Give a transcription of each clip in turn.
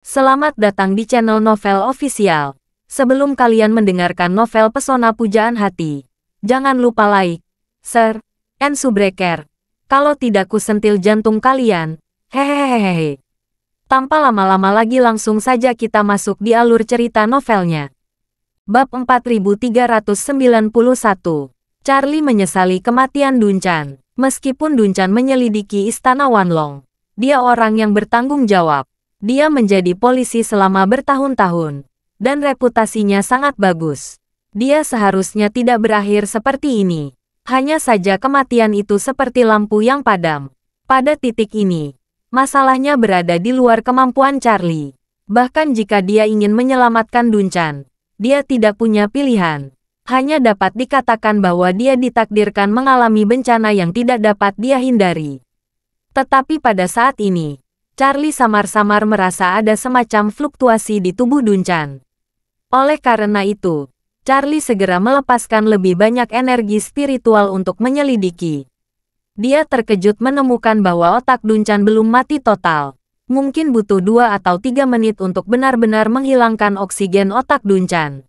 Selamat datang di channel Novel Official. Sebelum kalian mendengarkan novel Pesona Pujaan Hati, jangan lupa like, share, and subscribe. Kalau tidak kusentil jantung kalian. Hehehehe. Tanpa lama-lama lagi langsung saja kita masuk di alur cerita novelnya. Bab 4391. Charlie menyesali kematian Dunchan. Meskipun Dunchan menyelidiki istana Wanlong, dia orang yang bertanggung jawab. Dia menjadi polisi selama bertahun-tahun, dan reputasinya sangat bagus. Dia seharusnya tidak berakhir seperti ini. Hanya saja kematian itu seperti lampu yang padam. Pada titik ini, masalahnya berada di luar kemampuan Charlie. Bahkan jika dia ingin menyelamatkan Dunchan, dia tidak punya pilihan. Hanya dapat dikatakan bahwa dia ditakdirkan mengalami bencana yang tidak dapat dia hindari. Tetapi pada saat ini, Charlie samar-samar merasa ada semacam fluktuasi di tubuh Dunchan. Oleh karena itu, Charlie segera melepaskan lebih banyak energi spiritual untuk menyelidiki. Dia terkejut menemukan bahwa otak Dunchan belum mati total. Mungkin butuh 2 atau 3 menit untuk benar-benar menghilangkan oksigen otak Dunchan.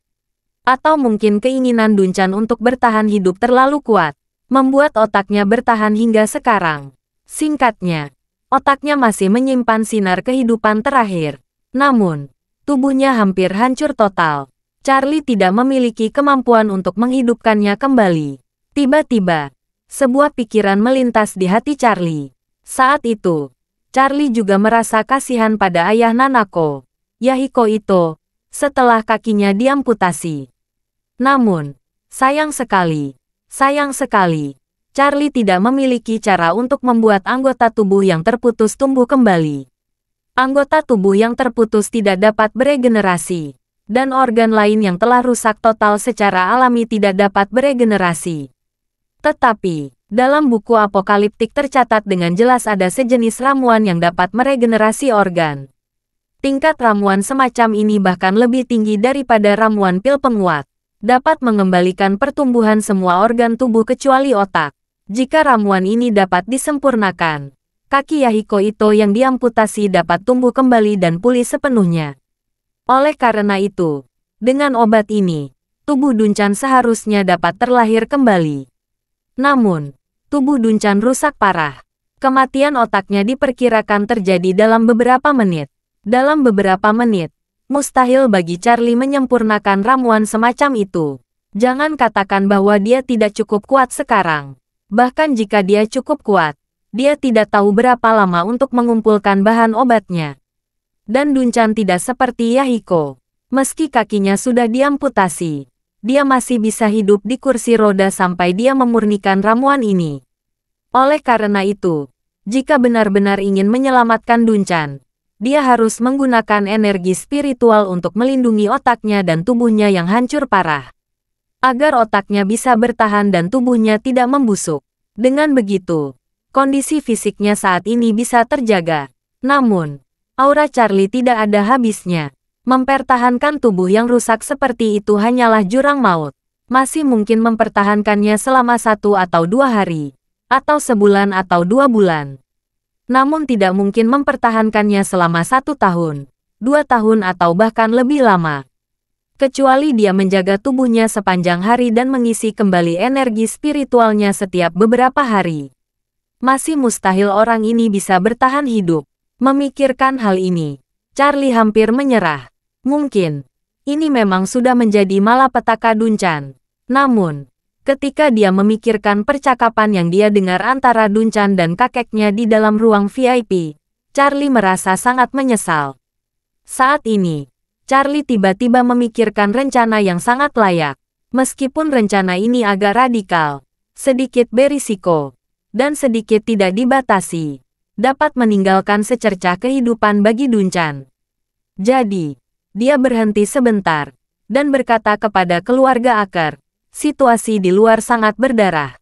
Atau mungkin keinginan Dunchan untuk bertahan hidup terlalu kuat, membuat otaknya bertahan hingga sekarang. Singkatnya, otaknya masih menyimpan sinar kehidupan terakhir. Namun, tubuhnya hampir hancur total. Charlie tidak memiliki kemampuan untuk menghidupkannya kembali. Tiba-tiba, sebuah pikiran melintas di hati Charlie. Saat itu, Charlie juga merasa kasihan pada ayah Nanako, Yahiko Ito, setelah kakinya diamputasi. Namun, sayang sekali, Charlie tidak memiliki cara untuk membuat anggota tubuh yang terputus tumbuh kembali. Anggota tubuh yang terputus tidak dapat beregenerasi, dan organ lain yang telah rusak total secara alami tidak dapat beregenerasi. Tetapi, dalam buku apokaliptik tercatat dengan jelas ada sejenis ramuan yang dapat meregenerasi organ. Tingkat ramuan semacam ini bahkan lebih tinggi daripada ramuan pil penguat. Dapat mengembalikan pertumbuhan semua organ tubuh kecuali otak. Jika ramuan ini dapat disempurnakan, kaki Yahiko Ito yang diamputasi dapat tumbuh kembali dan pulih sepenuhnya. Oleh karena itu, dengan obat ini, tubuh Dunchan seharusnya dapat terlahir kembali. Namun, tubuh Dunchan rusak parah. Kematian otaknya diperkirakan terjadi dalam beberapa menit. Dalam beberapa menit, mustahil bagi Charlie menyempurnakan ramuan semacam itu. Jangan katakan bahwa dia tidak cukup kuat sekarang. Bahkan jika dia cukup kuat, dia tidak tahu berapa lama untuk mengumpulkan bahan obatnya. Dan Dunchan tidak seperti Yahiko. Meski kakinya sudah diamputasi, dia masih bisa hidup di kursi roda sampai dia memurnikan ramuan ini. Oleh karena itu, jika benar-benar ingin menyelamatkan Dunchan, dia harus menggunakan energi spiritual untuk melindungi otaknya dan tubuhnya yang hancur parah. Agar otaknya bisa bertahan dan tubuhnya tidak membusuk. Dengan begitu, kondisi fisiknya saat ini bisa terjaga. Namun, aura Charlie tidak ada habisnya. Mempertahankan tubuh yang rusak seperti itu hanyalah jurang maut. Masih mungkin mempertahankannya selama 1 atau 2 hari. Atau sebulan atau 2 bulan. Namun tidak mungkin mempertahankannya selama 1 tahun, 2 tahun atau bahkan lebih lama. Kecuali dia menjaga tubuhnya sepanjang hari dan mengisi kembali energi spiritualnya setiap beberapa hari. Masih mustahil orang ini bisa bertahan hidup. Memikirkan hal ini, Charlie hampir menyerah. Mungkin, ini memang sudah menjadi malapetaka Dunchan. Namun, ketika dia memikirkan percakapan yang dia dengar antara Dunchan dan kakeknya di dalam ruang VIP, Charlie merasa sangat menyesal. Saat ini, Charlie tiba-tiba memikirkan rencana yang sangat layak. Meskipun rencana ini agak radikal, sedikit berisiko, dan sedikit tidak dibatasi, dapat meninggalkan secercah kehidupan bagi Dunchan. Jadi, dia berhenti sebentar, dan berkata kepada keluarga Aker, situasi di luar sangat berdarah.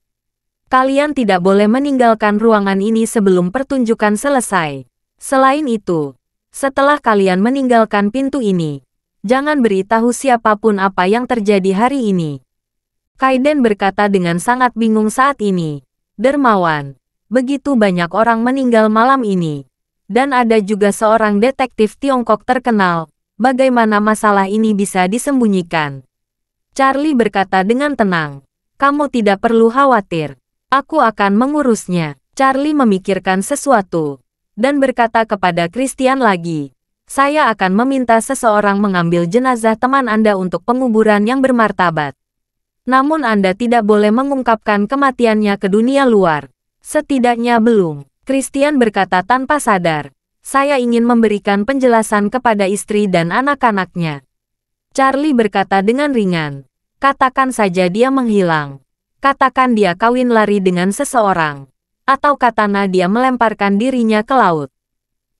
Kalian tidak boleh meninggalkan ruangan ini sebelum pertunjukan selesai. Selain itu, setelah kalian meninggalkan pintu ini, jangan beritahu siapapun apa yang terjadi hari ini. Kaiden berkata dengan sangat bingung saat ini. Dermawan, begitu banyak orang meninggal malam ini. Dan ada juga seorang detektif Tiongkok terkenal. Bagaimana masalah ini bisa disembunyikan? Charlie berkata dengan tenang. Kamu tidak perlu khawatir. Aku akan mengurusnya. Charlie memikirkan sesuatu. Dan berkata kepada Christian lagi. Saya akan meminta seseorang mengambil jenazah teman Anda untuk penguburan yang bermartabat. Namun Anda tidak boleh mengungkapkan kematiannya ke dunia luar. Setidaknya belum. Christian berkata tanpa sadar. Saya ingin memberikan penjelasan kepada istri dan anak-anaknya. Charlie berkata dengan ringan. Katakan saja dia menghilang. Katakan dia kawin lari dengan seseorang. Atau katana dia melemparkan dirinya ke laut.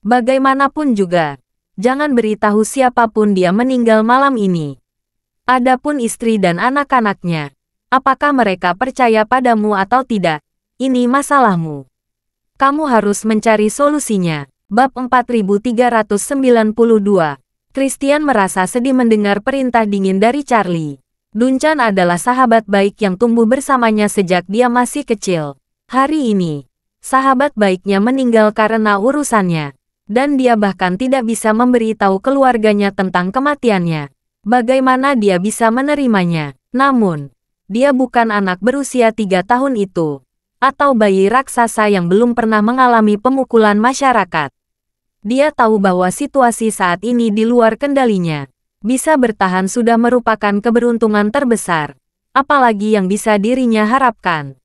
Bagaimanapun juga, jangan beritahu siapapun dia meninggal malam ini. Adapun istri dan anak-anaknya, apakah mereka percaya padamu atau tidak, ini masalahmu. Kamu harus mencari solusinya. Bab 4392. Christian merasa sedih mendengar perintah dingin dari Charlie. Dunchan adalah sahabat baik yang tumbuh bersamanya sejak dia masih kecil. Hari ini, sahabat baiknya meninggal karena urusannya. Dan dia bahkan tidak bisa memberitahu keluarganya tentang kematiannya. Bagaimana dia bisa menerimanya? Namun, dia bukan anak berusia 3 tahun itu. Atau bayi raksasa yang belum pernah mengalami pemukulan masyarakat. Dia tahu bahwa situasi saat ini di luar kendalinya. Bisa bertahan sudah merupakan keberuntungan terbesar. Apalagi yang bisa dirinya harapkan.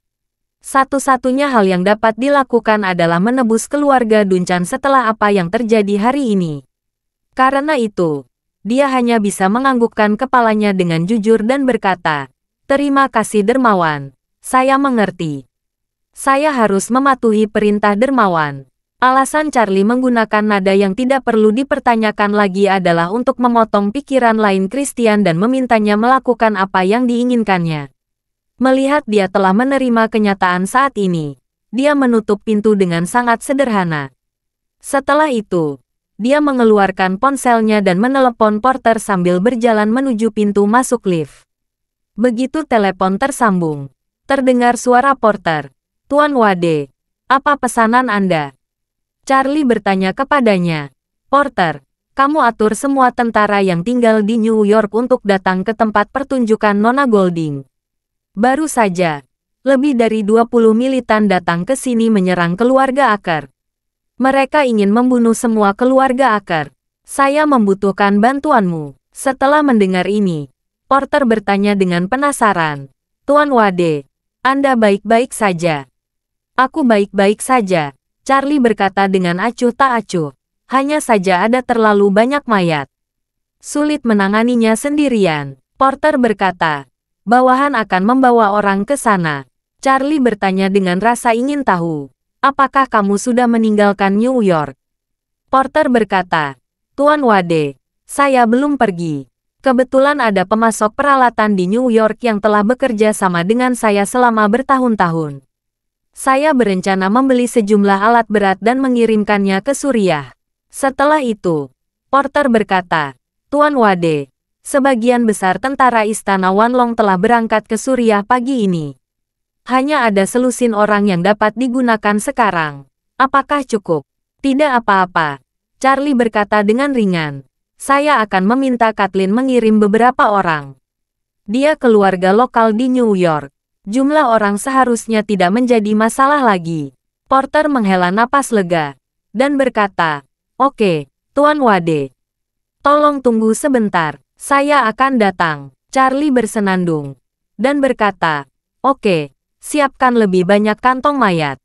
Satu-satunya hal yang dapat dilakukan adalah menebus keluarga Dunchan setelah apa yang terjadi hari ini. Karena itu, dia hanya bisa menganggukkan kepalanya dengan jujur dan berkata, "Terima kasih Dermawan, saya mengerti. Saya harus mematuhi perintah Dermawan." Alasan Charlie menggunakan nada yang tidak perlu dipertanyakan lagi adalah untuk memotong pikiran lain Christian dan memintanya melakukan apa yang diinginkannya. Melihat dia telah menerima kenyataan saat ini, dia menutup pintu dengan sangat sederhana. Setelah itu, dia mengeluarkan ponselnya dan menelepon porter sambil berjalan menuju pintu masuk lift. Begitu telepon tersambung, terdengar suara porter. "Tuan Wade, apa pesanan Anda?" Charlie bertanya kepadanya. "Porter, kamu atur semua tentara yang tinggal di New York untuk datang ke tempat pertunjukan Nona Golding. Baru saja, lebih dari 20 militan datang ke sini menyerang keluarga Aker. Mereka ingin membunuh semua keluarga Aker. Saya membutuhkan bantuanmu." Setelah mendengar ini, porter bertanya dengan penasaran. "Tuan Wade, Anda baik-baik saja?" "Aku baik-baik saja," Charlie berkata dengan acuh tak acuh. "Hanya saja ada terlalu banyak mayat. Sulit menanganinya sendirian." Porter berkata, "Bawahan akan membawa orang ke sana." Charlie bertanya dengan rasa ingin tahu. "Apakah kamu sudah meninggalkan New York?" Porter berkata, "Tuan Wade, saya belum pergi. Kebetulan ada pemasok peralatan di New York yang telah bekerja sama dengan saya selama bertahun-tahun. Saya berencana membeli sejumlah alat berat dan mengirimkannya ke Suriah." Setelah itu, porter berkata, "Tuan Wade, sebagian besar tentara istana Wanlong telah berangkat ke Suriah pagi ini. Hanya ada selusin orang yang dapat digunakan sekarang. Apakah cukup?" "Tidak apa-apa," Charlie berkata dengan ringan. "Saya akan meminta Kathleen mengirim beberapa orang. Dia keluarga lokal di New York. Jumlah orang seharusnya tidak menjadi masalah lagi." Porter menghela napas lega dan berkata, "Oke, Tuan Wade. Tolong tunggu sebentar, saya akan datang." Charlie bersenandung dan berkata, "Oke, siapkan lebih banyak kantong mayat.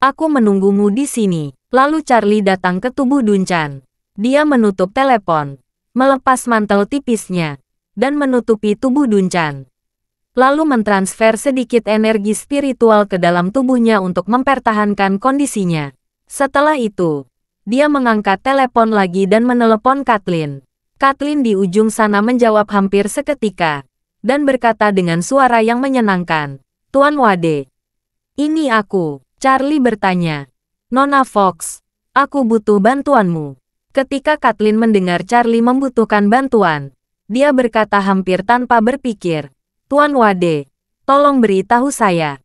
Aku menunggumu di sini." Lalu Charlie datang ke tubuh Dunchan. Dia menutup telepon, melepas mantel tipisnya, dan menutupi tubuh Dunchan. Lalu mentransfer sedikit energi spiritual ke dalam tubuhnya untuk mempertahankan kondisinya. Setelah itu, dia mengangkat telepon lagi dan menelepon Kathleen. Kathleen di ujung sana menjawab hampir seketika, dan berkata dengan suara yang menyenangkan, "Tuan Wade, ini aku." Charlie bertanya, "Nona Fox, aku butuh bantuanmu." Ketika Kathleen mendengar Charlie membutuhkan bantuan, dia berkata hampir tanpa berpikir, "Tuan Wade, tolong beritahu saya.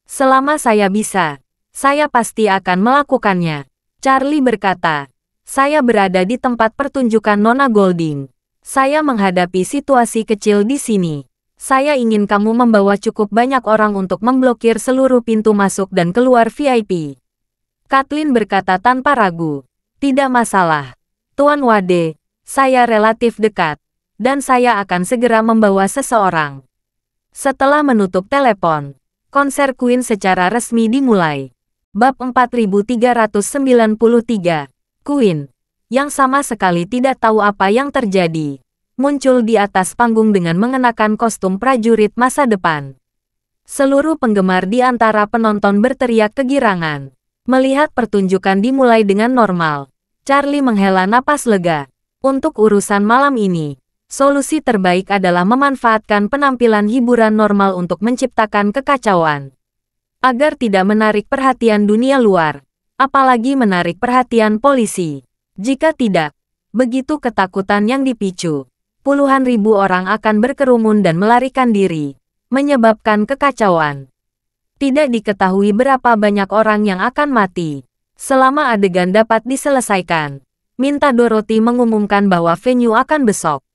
Selama saya bisa, saya pasti akan melakukannya." Charlie berkata, saya berada di tempat pertunjukan Nona Golding. Saya menghadapi situasi kecil di sini. Saya ingin kamu membawa cukup banyak orang untuk memblokir seluruh pintu masuk dan keluar VIP. Kathleen berkata tanpa ragu. Tidak masalah. Tuan Wade, saya relatif dekat. Dan saya akan segera membawa seseorang. Setelah menutup telepon, konser Queen secara resmi dimulai. Bab 4393. Queen, yang sama sekali tidak tahu apa yang terjadi, muncul di atas panggung dengan mengenakan kostum prajurit masa depan. Seluruh penggemar di antara penonton berteriak kegirangan. Melihat pertunjukan dimulai dengan normal, Charlie menghela napas lega. Untuk urusan malam ini, solusi terbaik adalah memanfaatkan penampilan hiburan normal untuk menciptakan kekacauan. Agar tidak menarik perhatian dunia luar, apalagi menarik perhatian polisi. Jika tidak, begitu ketakutan yang dipicu, puluhan ribu orang akan berkerumun dan melarikan diri, menyebabkan kekacauan. Tidak diketahui berapa banyak orang yang akan mati. Selama adegan dapat diselesaikan, minta Dorothy mengumumkan bahwa venue akan besok.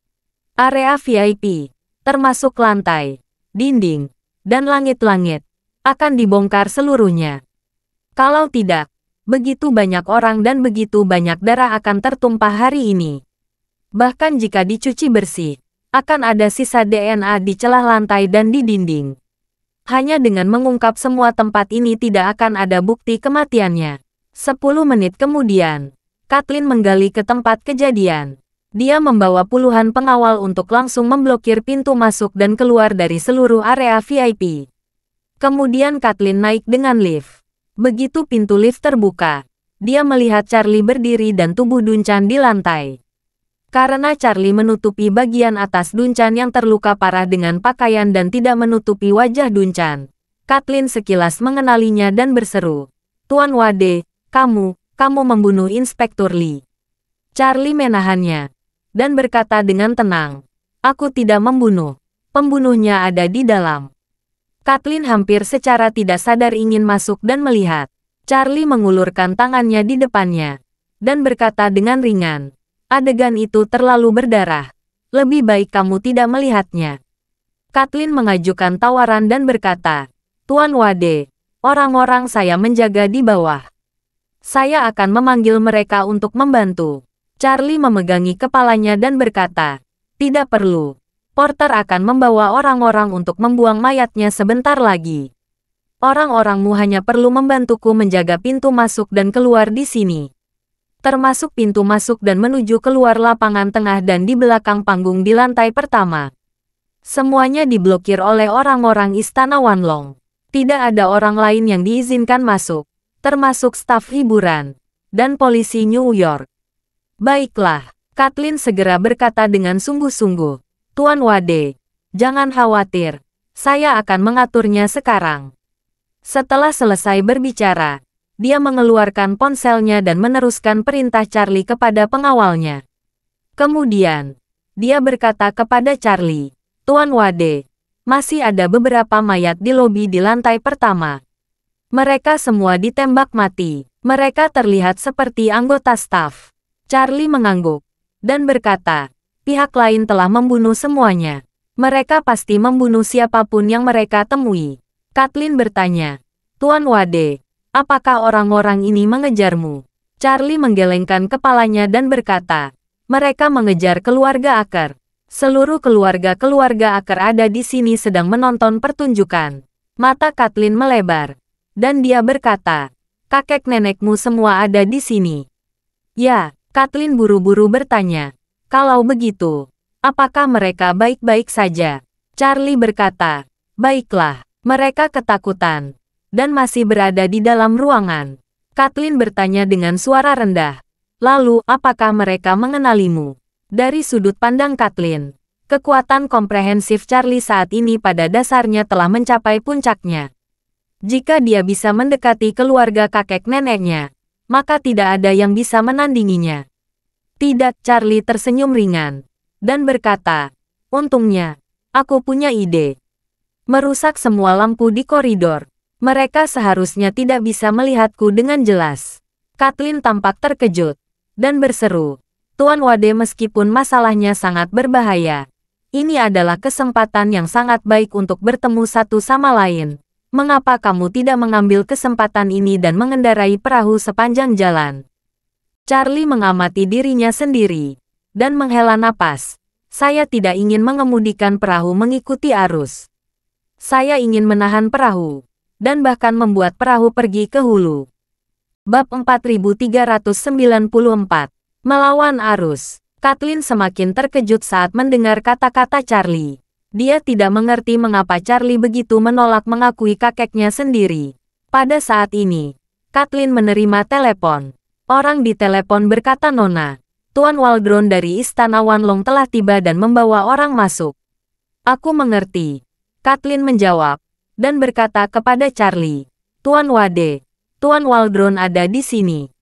Area VIP, termasuk lantai, dinding, dan langit-langit, akan dibongkar seluruhnya. Kalau tidak, begitu banyak orang dan begitu banyak darah akan tertumpah hari ini. Bahkan jika dicuci bersih, akan ada sisa DNA di celah lantai dan di dinding. Hanya dengan mengungkap semua tempat ini tidak akan ada bukti kematiannya. 10 menit kemudian, Kathleen menggali ke tempat kejadian. Dia membawa puluhan pengawal untuk langsung memblokir pintu masuk dan keluar dari seluruh area VIP. Kemudian Kathleen naik dengan lift. Begitu pintu lift terbuka, dia melihat Charlie berdiri dan tubuh Duncan di lantai. Karena Charlie menutupi bagian atas Duncan yang terluka parah dengan pakaian dan tidak menutupi wajah Duncan, Kathleen sekilas mengenalinya dan berseru, "Tuan Wade, kamu membunuh Inspektur Lee." Charlie menahannya dan berkata dengan tenang, "Aku tidak membunuh. Pembunuhnya ada di dalam." Kathleen hampir secara tidak sadar ingin masuk dan melihat. Charlie mengulurkan tangannya di depannya dan berkata dengan ringan, "Adegan itu terlalu berdarah. Lebih baik kamu tidak melihatnya." Kathleen mengajukan tawaran dan berkata, "Tuan Wade, orang-orang saya menjaga di bawah. Saya akan memanggil mereka untuk membantu." Charlie memegangi kepalanya dan berkata, "Tidak perlu. Porter akan membawa orang-orang untuk membuang mayatnya sebentar lagi. Orang-orangmu hanya perlu membantuku menjaga pintu masuk dan keluar di sini. Termasuk pintu masuk dan menuju keluar lapangan tengah dan di belakang panggung di lantai pertama. Semuanya diblokir oleh orang-orang Istana Wanlong. Tidak ada orang lain yang diizinkan masuk, termasuk staf hiburan dan polisi New York." "Baiklah," Kathleen segera berkata dengan sungguh-sungguh, "Tuan Wade, jangan khawatir, saya akan mengaturnya sekarang." Setelah selesai berbicara, dia mengeluarkan ponselnya dan meneruskan perintah Charlie kepada pengawalnya. Kemudian, dia berkata kepada Charlie, "Tuan Wade, masih ada beberapa mayat di lobi di lantai pertama. Mereka semua ditembak mati. Mereka terlihat seperti anggota staf." Charlie mengangguk dan berkata, "Pihak lain telah membunuh semuanya. Mereka pasti membunuh siapapun yang mereka temui." Kathleen bertanya, "Tuan Wade, apakah orang-orang ini mengejarmu?" Charlie menggelengkan kepalanya dan berkata, "Mereka mengejar keluarga Aker. Seluruh keluarga Aker ada di sini sedang menonton pertunjukan." Mata Kathleen melebar, dan dia berkata, "Kakek nenekmu semua ada di sini?" "Ya," Kathleen buru-buru bertanya, "kalau begitu, apakah mereka baik-baik saja?" Charlie berkata, "Baiklah, mereka ketakutan dan masih berada di dalam ruangan." Kathleen bertanya dengan suara rendah, "Lalu, apakah mereka mengenalimu?" Dari sudut pandang Kathleen, kekuatan komprehensif Charlie saat ini pada dasarnya telah mencapai puncaknya. Jika dia bisa mendekati keluarga kakek neneknya, maka tidak ada yang bisa menandinginya. "Tidak," Charlie tersenyum ringan dan berkata, "Untungnya, aku punya ide. Merusak semua lampu di koridor. Mereka seharusnya tidak bisa melihatku dengan jelas." Kathleen tampak terkejut dan berseru, Tuan Wade, meskipun masalahnya sangat berbahaya, ini adalah kesempatan yang sangat baik untuk bertemu satu sama lain. Mengapa kamu tidak mengambil kesempatan ini dan mengendarai perahu sepanjang jalan? Charlie mengamati dirinya sendiri dan menghela napas. Saya tidak ingin mengemudikan perahu mengikuti arus. Saya ingin menahan perahu dan bahkan membuat perahu pergi ke hulu. Bab 4394. Melawan arus. Kathleen semakin terkejut saat mendengar kata-kata Charlie. Dia tidak mengerti mengapa Charlie begitu menolak mengakui kakeknya sendiri. Pada saat ini, Kathleen menerima telepon. Orang di telepon berkata, Nona, Tuan Waldron dari Istana Wanlong telah tiba dan membawa orang masuk. Aku mengerti. Kathleen menjawab dan berkata kepada Charlie, Tuan Wade, Tuan Waldron ada di sini.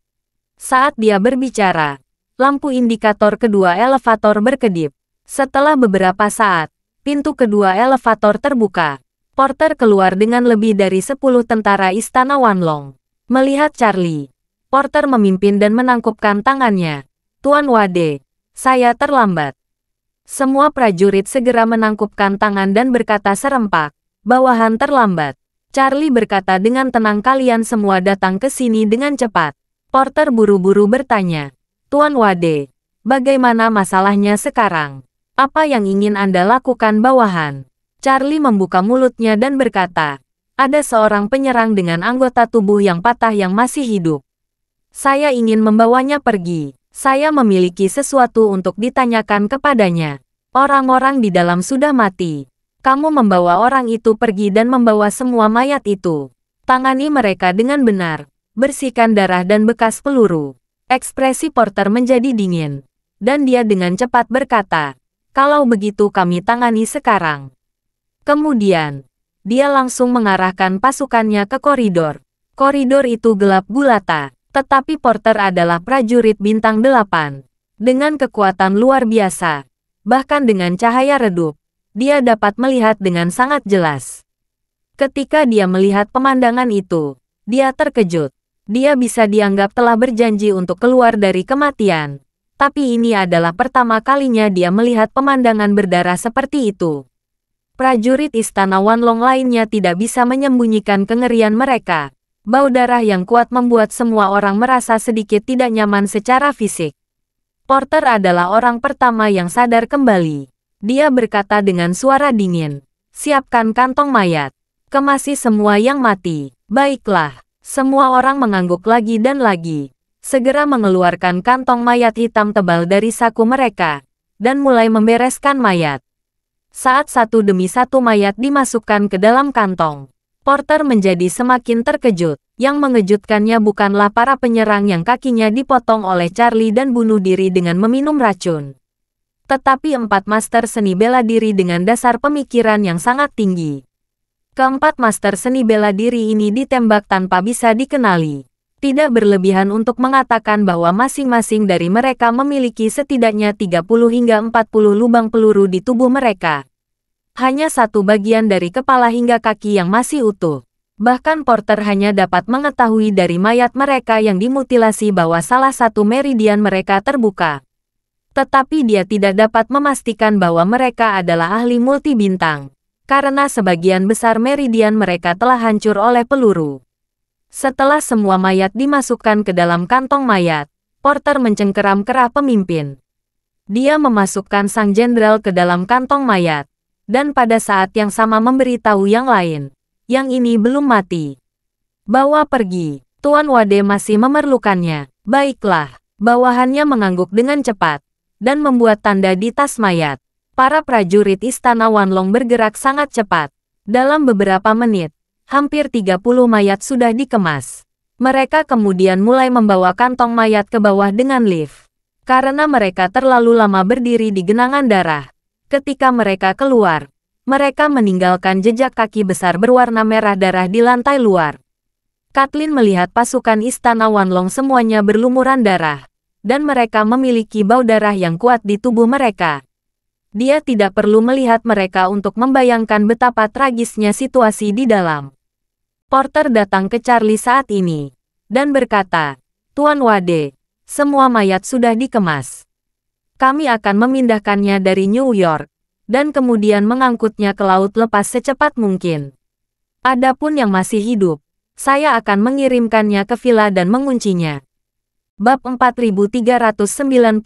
Saat dia berbicara, lampu indikator kedua elevator berkedip. Setelah beberapa saat, pintu kedua elevator terbuka. Porter keluar dengan lebih dari 10 tentara Istana Wanlong. Melihat Charlie, Porter memimpin dan menangkupkan tangannya. Tuan Wade, saya terlambat. Semua prajurit segera menangkupkan tangan dan berkata serempak, bawahan terlambat. Charlie berkata dengan tenang, kalian semua datang ke sini dengan cepat. Porter buru-buru bertanya, Tuan Wade, bagaimana masalahnya sekarang? Apa yang ingin Anda lakukan, bawahan? Charlie membuka mulutnya dan berkata, ada seorang penyerang dengan anggota tubuh yang patah yang masih hidup. Saya ingin membawanya pergi. Saya memiliki sesuatu untuk ditanyakan kepadanya. Orang-orang di dalam sudah mati. Kamu membawa orang itu pergi dan membawa semua mayat itu. Tangani mereka dengan benar. Bersihkan darah dan bekas peluru. Ekspresi Porter menjadi dingin. Dan dia dengan cepat berkata, kalau begitu kami tangani sekarang. Kemudian, dia langsung mengarahkan pasukannya ke koridor. Koridor itu gelap gulata. Tetapi Porter adalah prajurit bintang 8. Dengan kekuatan luar biasa. Bahkan dengan cahaya redup, dia dapat melihat dengan sangat jelas. Ketika dia melihat pemandangan itu, dia terkejut. Dia bisa dianggap telah berjanji untuk keluar dari kematian. Tapi ini adalah pertama kalinya dia melihat pemandangan berdarah seperti itu. Prajurit Istana Wanlong lainnya tidak bisa menyembunyikan kengerian mereka. Bau darah yang kuat membuat semua orang merasa sedikit tidak nyaman secara fisik. Porter adalah orang pertama yang sadar kembali. Dia berkata dengan suara dingin, siapkan kantong mayat. Kemasi semua yang mati. Baiklah. Semua orang mengangguk lagi dan lagi. Segera mengeluarkan kantong mayat hitam tebal dari saku mereka. Dan mulai membereskan mayat. Saat satu demi satu mayat dimasukkan ke dalam kantong, Porter menjadi semakin terkejut. Yang mengejutkannya bukanlah para penyerang yang kakinya dipotong oleh Charlie dan bunuh diri dengan meminum racun. Tetapi 4 master seni bela diri dengan dasar pemikiran yang sangat tinggi. Keempat master seni bela diri ini ditembak tanpa bisa dikenali. Tidak berlebihan untuk mengatakan bahwa masing-masing dari mereka memiliki setidaknya 30 hingga 40 lubang peluru di tubuh mereka. Hanya satu bagian dari kepala hingga kaki yang masih utuh. Bahkan Porter hanya dapat mengetahui dari mayat mereka yang dimutilasi bahwa salah satu meridian mereka terbuka. Tetapi dia tidak dapat memastikan bahwa mereka adalah ahli multibintang. Karena sebagian besar meridian mereka telah hancur oleh peluru. Setelah semua mayat dimasukkan ke dalam kantong mayat, Porter mencengkeram kerah pemimpin. Dia memasukkan sang jenderal ke dalam kantong mayat. Dan pada saat yang sama memberitahu yang lain. Yang ini belum mati. Bawa pergi. Tuan Wade masih memerlukannya. Baiklah. Bawahannya mengangguk dengan cepat. Dan membuat tanda di tas mayat. Para prajurit Istana Wanlong bergerak sangat cepat. Dalam beberapa menit, hampir 30 mayat sudah dikemas. Mereka kemudian mulai membawa kantong mayat ke bawah dengan lift. Karena mereka terlalu lama berdiri di genangan darah. Ketika mereka keluar, mereka meninggalkan jejak kaki besar berwarna merah darah di lantai luar. Kathleen melihat pasukan Istana Wanlong semuanya berlumuran darah. Dan mereka memiliki bau darah yang kuat di tubuh mereka. Dia tidak perlu melihat mereka untuk membayangkan betapa tragisnya situasi di dalam. Porter datang ke Charlie saat ini. Dan berkata, Tuan Wade, semua mayat sudah dikemas. Kami akan memindahkannya dari New York, dan kemudian mengangkutnya ke laut lepas secepat mungkin. Adapun yang masih hidup, saya akan mengirimkannya ke villa dan menguncinya. Bab 4395.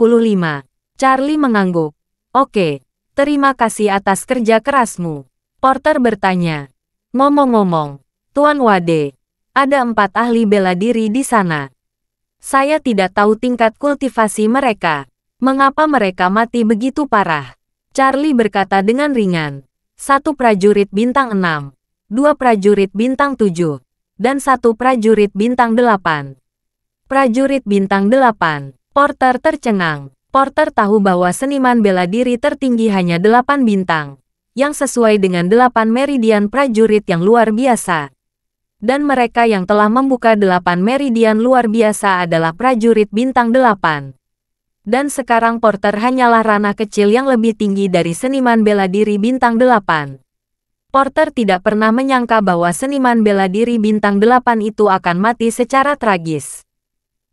Charlie mengangguk. Oke, terima kasih atas kerja kerasmu. Porter bertanya. Ngomong-ngomong, Tuan Wade, ada 4 ahli bela diri di sana. Saya tidak tahu tingkat kultivasi mereka. Mengapa mereka mati begitu parah? Charlie berkata dengan ringan. 1 prajurit bintang 6, 2 prajurit bintang 7, dan 1 prajurit bintang 8. Prajurit bintang 8. Porter tercengang. Porter tahu bahwa seniman bela diri tertinggi hanya 8 bintang, yang sesuai dengan 8 meridian prajurit yang luar biasa. Dan mereka yang telah membuka 8 meridian luar biasa adalah prajurit bintang 8. Dan sekarang Porter hanyalah ranah kecil yang lebih tinggi dari seniman bela diri bintang 8. Porter tidak pernah menyangka bahwa seniman bela diri bintang 8 itu akan mati secara tragis.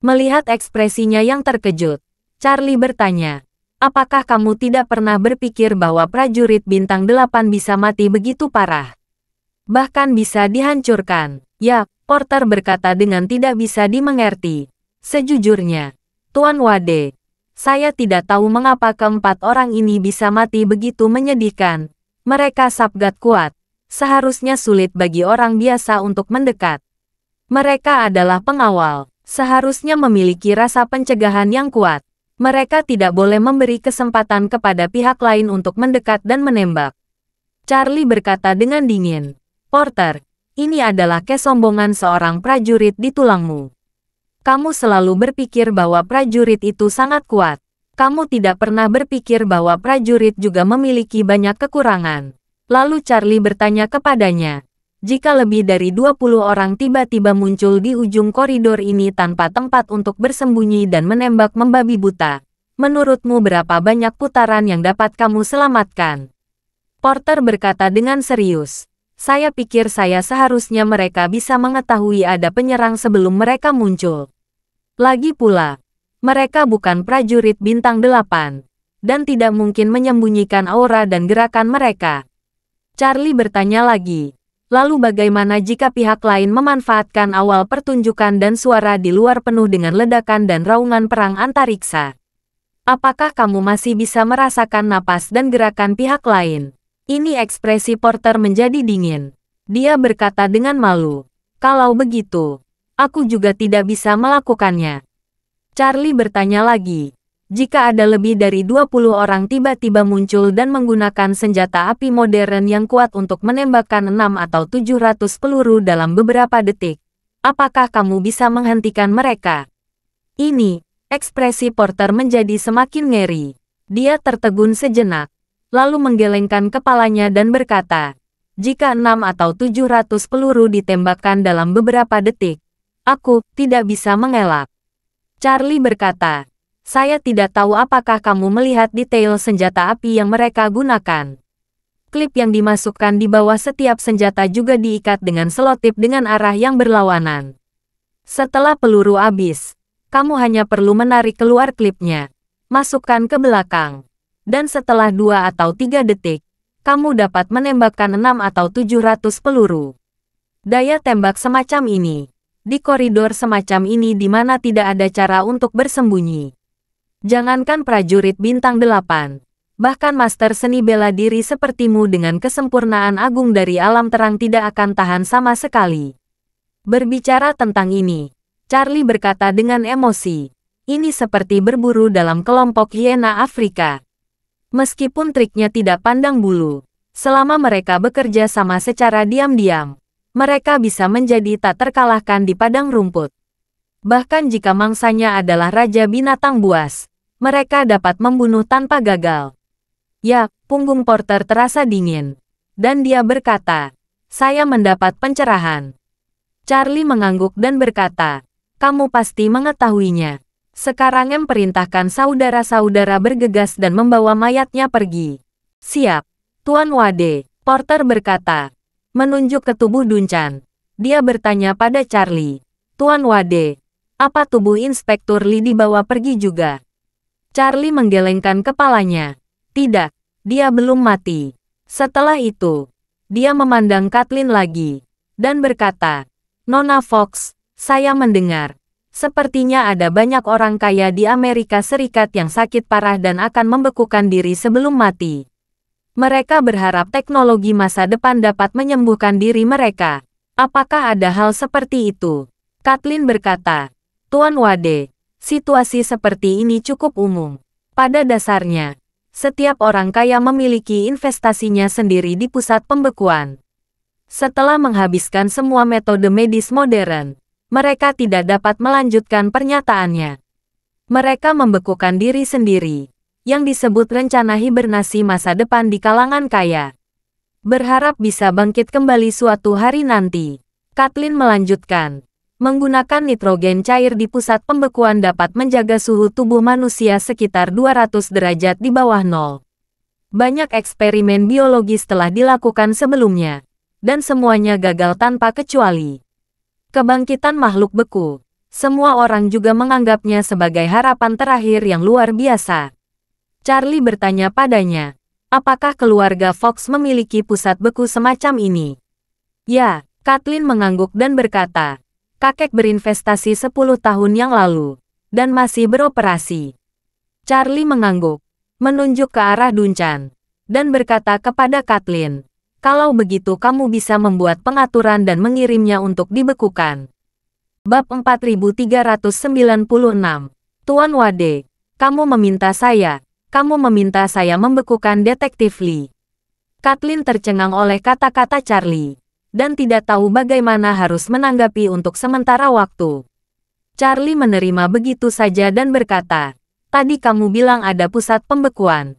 Melihat ekspresinya yang terkejut, Charlie bertanya, apakah kamu tidak pernah berpikir bahwa prajurit bintang 8 bisa mati begitu parah? Bahkan bisa dihancurkan. Ya, Porter berkata dengan tidak bisa dimengerti. Sejujurnya, Tuan Wade, saya tidak tahu mengapa keempat orang ini bisa mati begitu menyedihkan. Mereka sabgat kuat. Seharusnya sulit bagi orang biasa untuk mendekat. Mereka adalah pengawal. Seharusnya memiliki rasa pencegahan yang kuat. Mereka tidak boleh memberi kesempatan kepada pihak lain untuk mendekat dan menembak. Charlie berkata dengan dingin. Porter, ini adalah kesombongan seorang prajurit di tulangmu. Kamu selalu berpikir bahwa prajurit itu sangat kuat. Kamu tidak pernah berpikir bahwa prajurit juga memiliki banyak kekurangan. Lalu Charlie bertanya kepadanya, jika lebih dari 20 orang tiba-tiba muncul di ujung koridor ini tanpa tempat untuk bersembunyi dan menembak membabi buta, menurutmu berapa banyak putaran yang dapat kamu selamatkan? Porter berkata dengan serius, saya pikir seharusnya mereka bisa mengetahui ada penyerang sebelum mereka muncul. Lagi pula, mereka bukan prajurit bintang 8, dan tidak mungkin menyembunyikan aura dan gerakan mereka. Charlie bertanya lagi, lalu bagaimana jika pihak lain memanfaatkan awal pertunjukan dan suara di luar penuh dengan ledakan dan raungan perang antariksa? Apakah kamu masih bisa merasakan napas dan gerakan pihak lain? Ini ekspresi Porter menjadi dingin. Dia berkata dengan malu, kalau begitu, aku juga tidak bisa melakukannya. Charlie bertanya lagi, jika ada lebih dari 20 orang tiba-tiba muncul dan menggunakan senjata api modern yang kuat untuk menembakkan 6 atau 700 peluru dalam beberapa detik, apakah kamu bisa menghentikan mereka? Ini, ekspresi Porter menjadi semakin ngeri. Dia tertegun sejenak, lalu menggelengkan kepalanya dan berkata, jika 6 atau 700 peluru ditembakkan dalam beberapa detik, aku tidak bisa mengelak. Charlie berkata, saya tidak tahu apakah kamu melihat detail senjata api yang mereka gunakan. Klip yang dimasukkan di bawah setiap senjata juga diikat dengan selotip dengan arah yang berlawanan. Setelah peluru habis, kamu hanya perlu menarik keluar klipnya, masukkan ke belakang, dan setelah 2 atau 3 detik, kamu dapat menembakkan 6 atau 700 peluru. Daya tembak semacam ini, di koridor semacam ini di mana tidak ada cara untuk bersembunyi. Jangankan prajurit bintang 8, bahkan master seni bela diri sepertimu dengan kesempurnaan agung dari alam terang tidak akan tahan sama sekali. Berbicara tentang ini, Charlie berkata dengan emosi, ini seperti berburu dalam kelompok hiena Afrika. Meskipun triknya tidak pandang bulu, selama mereka bekerja sama secara diam-diam, mereka bisa menjadi tak terkalahkan di padang rumput. Bahkan jika mangsanya adalah raja binatang buas, mereka dapat membunuh tanpa gagal. Ya, punggung Porter terasa dingin. Dan dia berkata, saya mendapat pencerahan. Charlie mengangguk dan berkata, kamu pasti mengetahuinya. Sekarang perintahkan saudara-saudara bergegas dan membawa mayatnya pergi. Siap, Tuan Wade, Porter berkata, menunjuk ke tubuh Duncan. Dia bertanya pada Charlie, Tuan Wade, Apa tubuh Inspektur Lee dibawa pergi juga? Charlie menggelengkan kepalanya. Tidak, dia belum mati. Setelah itu, dia memandang Kathleen lagi, dan berkata, Nona Fox, saya mendengar. Sepertinya ada banyak orang kaya di Amerika Serikat yang sakit parah dan akan membekukan diri sebelum mati. Mereka berharap teknologi masa depan dapat menyembuhkan diri mereka. Apakah ada hal seperti itu? Kathleen berkata, Tuan Wade, situasi seperti ini cukup umum. Pada dasarnya, setiap orang kaya memiliki investasinya sendiri di pusat pembekuan. Setelah menghabiskan semua metode medis modern, mereka tidak dapat melanjutkan pernyataannya. Mereka membekukan diri sendiri, yang disebut rencana hibernasi masa depan di kalangan kaya. Berharap bisa bangkit kembali suatu hari nanti. Kathleen melanjutkan, menggunakan nitrogen cair di pusat pembekuan dapat menjaga suhu tubuh manusia sekitar 200 derajat di bawah nol. Banyak eksperimen biologis telah dilakukan sebelumnya, dan semuanya gagal tanpa kecuali. Kebangkitan makhluk beku, semua orang juga menganggapnya sebagai harapan terakhir yang luar biasa. Charlie bertanya padanya, apakah keluarga Fox memiliki pusat beku semacam ini? Ya, Kathleen mengangguk dan berkata, kakek berinvestasi 10 tahun yang lalu, dan masih beroperasi. Charlie mengangguk, menunjuk ke arah Duncan, dan berkata kepada Kathleen, kalau begitu kamu bisa membuat pengaturan dan mengirimnya untuk dibekukan. Bab 4396, Tuan Wade, kamu meminta saya membekukan Detektif Lee. Kathleen tercengang oleh kata-kata Charlie, dan tidak tahu bagaimana harus menanggapi untuk sementara waktu. Charlie menerima begitu saja dan berkata, tadi kamu bilang ada pusat pembekuan.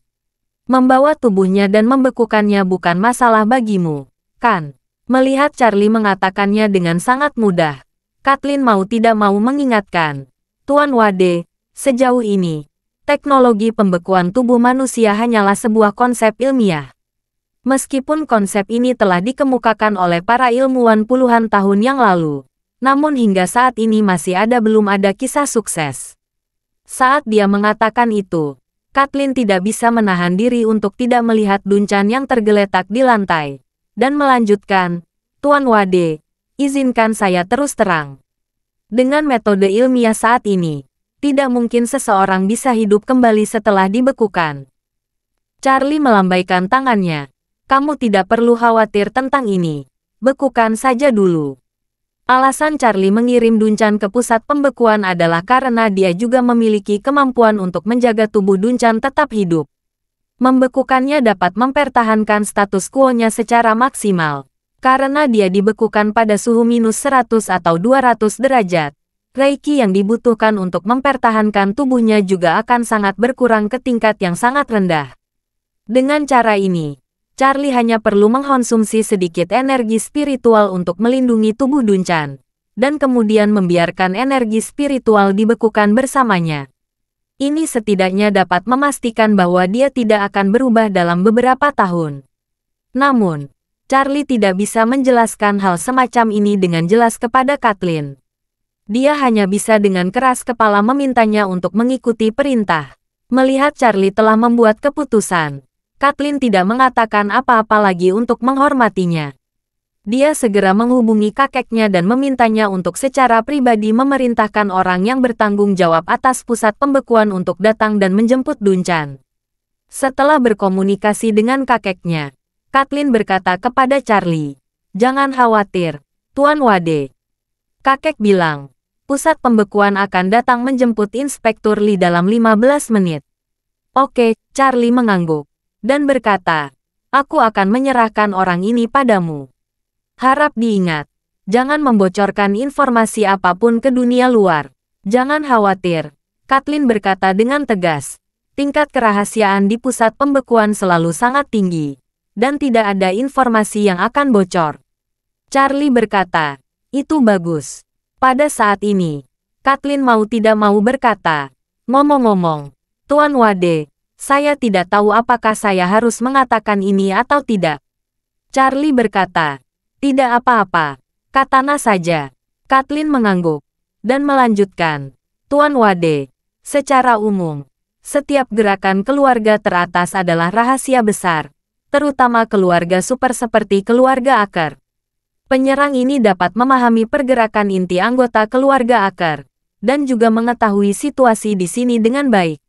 Membawa tubuhnya dan membekukannya bukan masalah bagimu, kan? Melihat Charlie mengatakannya dengan sangat mudah, Kathleen mau tidak mau mengingatkan, Tuan Wade, sejauh ini, teknologi pembekuan tubuh manusia hanyalah sebuah konsep ilmiah. Meskipun konsep ini telah dikemukakan oleh para ilmuwan puluhan tahun yang lalu, namun hingga saat ini masih belum ada kisah sukses. Saat dia mengatakan itu, Kathleen tidak bisa menahan diri untuk tidak melihat Duncan yang tergeletak di lantai, dan melanjutkan, Tuan Wade, izinkan saya terus terang. Dengan metode ilmiah saat ini, tidak mungkin seseorang bisa hidup kembali setelah dibekukan. Charlie melambaikan tangannya. Kamu tidak perlu khawatir tentang ini. Bekukan saja dulu. Alasan Charlie mengirim Duncan ke pusat pembekuan adalah karena dia juga memiliki kemampuan untuk menjaga tubuh Duncan tetap hidup. Membekukannya dapat mempertahankan status quo-nya secara maksimal. Karena dia dibekukan pada suhu minus 100 atau 200 derajat. Reiki yang dibutuhkan untuk mempertahankan tubuhnya juga akan sangat berkurang ke tingkat yang sangat rendah. Dengan cara ini, Charlie hanya perlu mengkonsumsi sedikit energi spiritual untuk melindungi tubuh Duncan, dan kemudian membiarkan energi spiritual dibekukan bersamanya. Ini setidaknya dapat memastikan bahwa dia tidak akan berubah dalam beberapa tahun. Namun, Charlie tidak bisa menjelaskan hal semacam ini dengan jelas kepada Kathleen. Dia hanya bisa dengan keras kepala memintanya untuk mengikuti perintah. Melihat Charlie telah membuat keputusan, Kathleen tidak mengatakan apa-apa lagi untuk menghormatinya. Dia segera menghubungi kakeknya dan memintanya untuk secara pribadi memerintahkan orang yang bertanggung jawab atas pusat pembekuan untuk datang dan menjemput Duncan. Setelah berkomunikasi dengan kakeknya, Kathleen berkata kepada Charlie, "Jangan khawatir, Tuan Wade." Kakek bilang, pusat pembekuan akan datang menjemput Inspektur Lee dalam 15 menit. Oke, Charlie mengangguk, dan berkata, aku akan menyerahkan orang ini padamu. Harap diingat, jangan membocorkan informasi apapun ke dunia luar. Jangan khawatir, Kathleen berkata dengan tegas. Tingkat kerahasiaan di pusat pembekuan selalu sangat tinggi, dan tidak ada informasi yang akan bocor. Charlie berkata, itu bagus. Pada saat ini, Kathleen mau tidak mau berkata, ngomong-ngomong, Tuan Wade, saya tidak tahu apakah saya harus mengatakan ini atau tidak. Charlie berkata, tidak apa-apa, katana saja. Kathleen mengangguk. dan melanjutkan, Tuan Wade, secara umum, setiap gerakan keluarga teratas adalah rahasia besar, terutama keluarga super seperti keluarga Aker. Penyerang ini dapat memahami pergerakan inti anggota keluarga Aker, dan juga mengetahui situasi di sini dengan baik.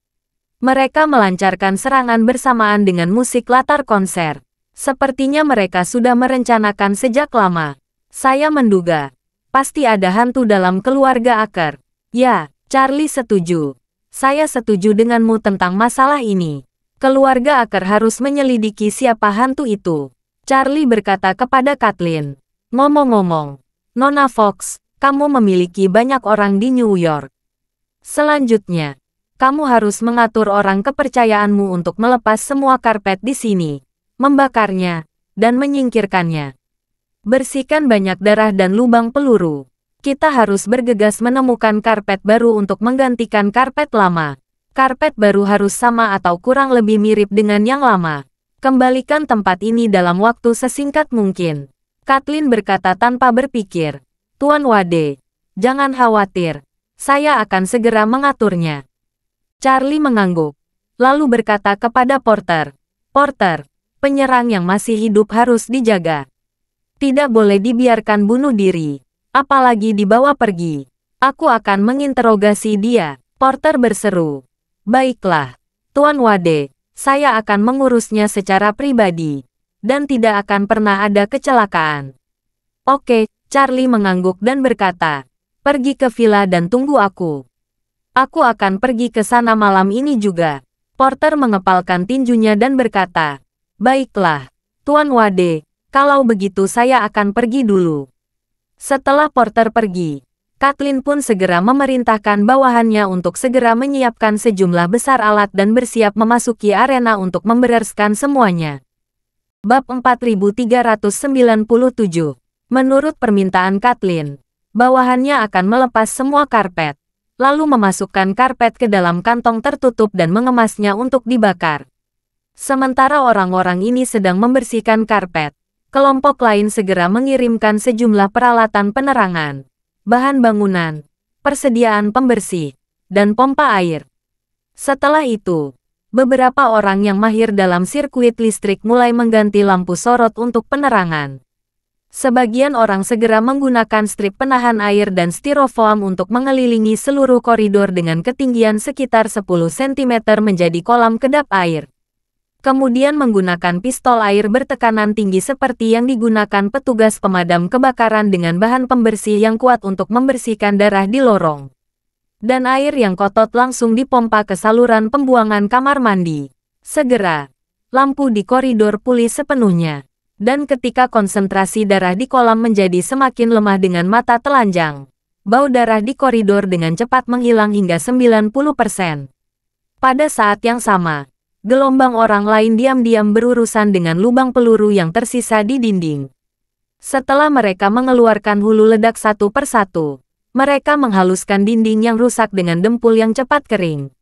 Mereka melancarkan serangan bersamaan dengan musik latar konser. Sepertinya mereka sudah merencanakan sejak lama. Saya menduga, pasti ada hantu dalam keluarga Aker. Ya, Charlie setuju. Saya setuju denganmu tentang masalah ini. Keluarga Aker harus menyelidiki siapa hantu itu. Charlie berkata kepada Kathleen. Ngomong-ngomong, Nona Fox, kamu memiliki banyak orang di New York. Selanjutnya, kamu harus mengatur orang kepercayaanmu untuk melepas semua karpet di sini, membakarnya, dan menyingkirkannya. Bersihkan banyak darah dan lubang peluru. Kita harus bergegas menemukan karpet baru untuk menggantikan karpet lama. Karpet baru harus sama atau kurang lebih mirip dengan yang lama. Kembalikan tempat ini dalam waktu sesingkat mungkin. Kathleen berkata tanpa berpikir. Tuan Wade, jangan khawatir. Saya akan segera mengaturnya. Charlie mengangguk, lalu berkata kepada Porter, Porter, penyerang yang masih hidup harus dijaga. Tidak boleh dibiarkan bunuh diri, apalagi dibawa pergi. Aku akan menginterogasi dia, Porter berseru. Baiklah, Tuan Wade, saya akan mengurusnya secara pribadi, dan tidak akan pernah ada kecelakaan. Oke, Charlie mengangguk dan berkata, pergi ke villa dan tunggu aku. Aku akan pergi ke sana malam ini juga. Porter mengepalkan tinjunya dan berkata, baiklah, Tuan Wade, kalau begitu saya akan pergi dulu. Setelah Porter pergi, Kathleen pun segera memerintahkan bawahannya untuk segera menyiapkan sejumlah besar alat dan bersiap memasuki arena untuk membereskan semuanya. Bab 4397. Menurut permintaan Kathleen, bawahannya akan melepas semua karpet, lalu memasukkan karpet ke dalam kantong tertutup dan mengemasnya untuk dibakar. Sementara orang-orang ini sedang membersihkan karpet, kelompok lain segera mengirimkan sejumlah peralatan penerangan, bahan bangunan, persediaan pembersih, dan pompa air. Setelah itu, beberapa orang yang mahir dalam sirkuit listrik mulai mengganti lampu sorot untuk penerangan. Sebagian orang segera menggunakan strip penahan air dan styrofoam untuk mengelilingi seluruh koridor dengan ketinggian sekitar 10 cm menjadi kolam kedap air. Kemudian menggunakan pistol air bertekanan tinggi seperti yang digunakan petugas pemadam kebakaran dengan bahan pembersih yang kuat untuk membersihkan darah di lorong. Dan air yang kotor langsung dipompa ke saluran pembuangan kamar mandi. Segera, lampu di koridor pulih sepenuhnya. Dan ketika konsentrasi darah di kolam menjadi semakin lemah dengan mata telanjang, bau darah di koridor dengan cepat menghilang hingga 90%. Pada saat yang sama, gelombang orang lain diam-diam berurusan dengan lubang peluru yang tersisa di dinding. Setelah mereka mengeluarkan hulu ledak satu persatu, mereka menghaluskan dinding yang rusak dengan dempul yang cepat kering.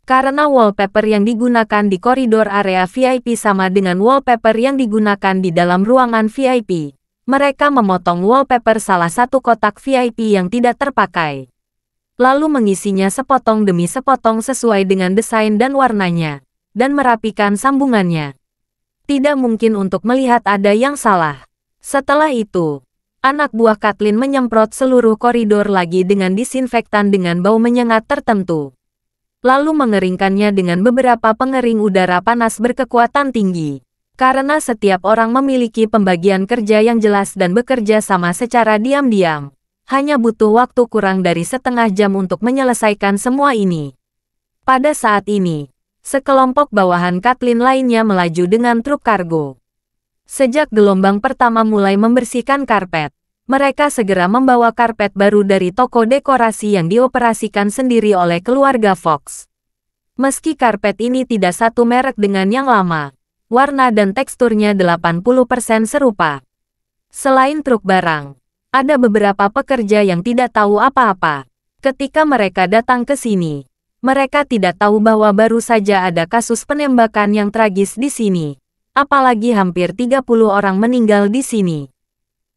Karena wallpaper yang digunakan di koridor area VIP sama dengan wallpaper yang digunakan di dalam ruangan VIP, mereka memotong wallpaper salah satu kotak VIP yang tidak terpakai. Lalu mengisinya sepotong demi sepotong sesuai dengan desain dan warnanya, dan merapikan sambungannya. Tidak mungkin untuk melihat ada yang salah. Setelah itu, anak buah Kathleen menyemprot seluruh koridor lagi dengan disinfektan dengan bau menyengat tertentu. Lalu mengeringkannya dengan beberapa pengering udara panas berkekuatan tinggi. Karena setiap orang memiliki pembagian kerja yang jelas dan bekerja sama secara diam-diam, hanya butuh waktu kurang dari setengah jam untuk menyelesaikan semua ini. Pada saat ini, sekelompok bawahan Kathleen lainnya melaju dengan truk kargo. Sejak gelombang pertama mulai membersihkan karpet, mereka segera membawa karpet baru dari toko dekorasi yang dioperasikan sendiri oleh keluarga Fox. Meski karpet ini tidak satu merek dengan yang lama, warna dan teksturnya 80% serupa. Selain truk barang, ada beberapa pekerja yang tidak tahu apa-apa. Ketika mereka datang ke sini, mereka tidak tahu bahwa baru saja ada kasus penembakan yang tragis di sini. Apalagi hampir 30 orang meninggal di sini.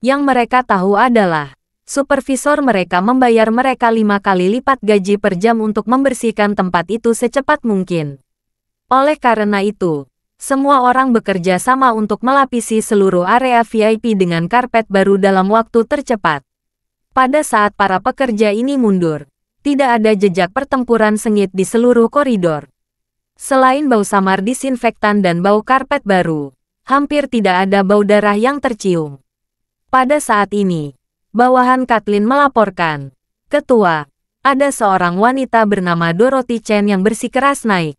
Yang mereka tahu adalah, supervisor mereka membayar mereka 5 kali lipat gaji per jam untuk membersihkan tempat itu secepat mungkin. Oleh karena itu, semua orang bekerja sama untuk melapisi seluruh area VIP dengan karpet baru dalam waktu tercepat. Pada saat para pekerja ini mundur, tidak ada jejak pertempuran sengit di seluruh koridor. Selain bau samar disinfektan dan bau karpet baru, hampir tidak ada bau darah yang tercium. Pada saat ini, bawahan Kathleen melaporkan, "Ketua, ada seorang wanita bernama Dorothy Chen yang bersikeras naik.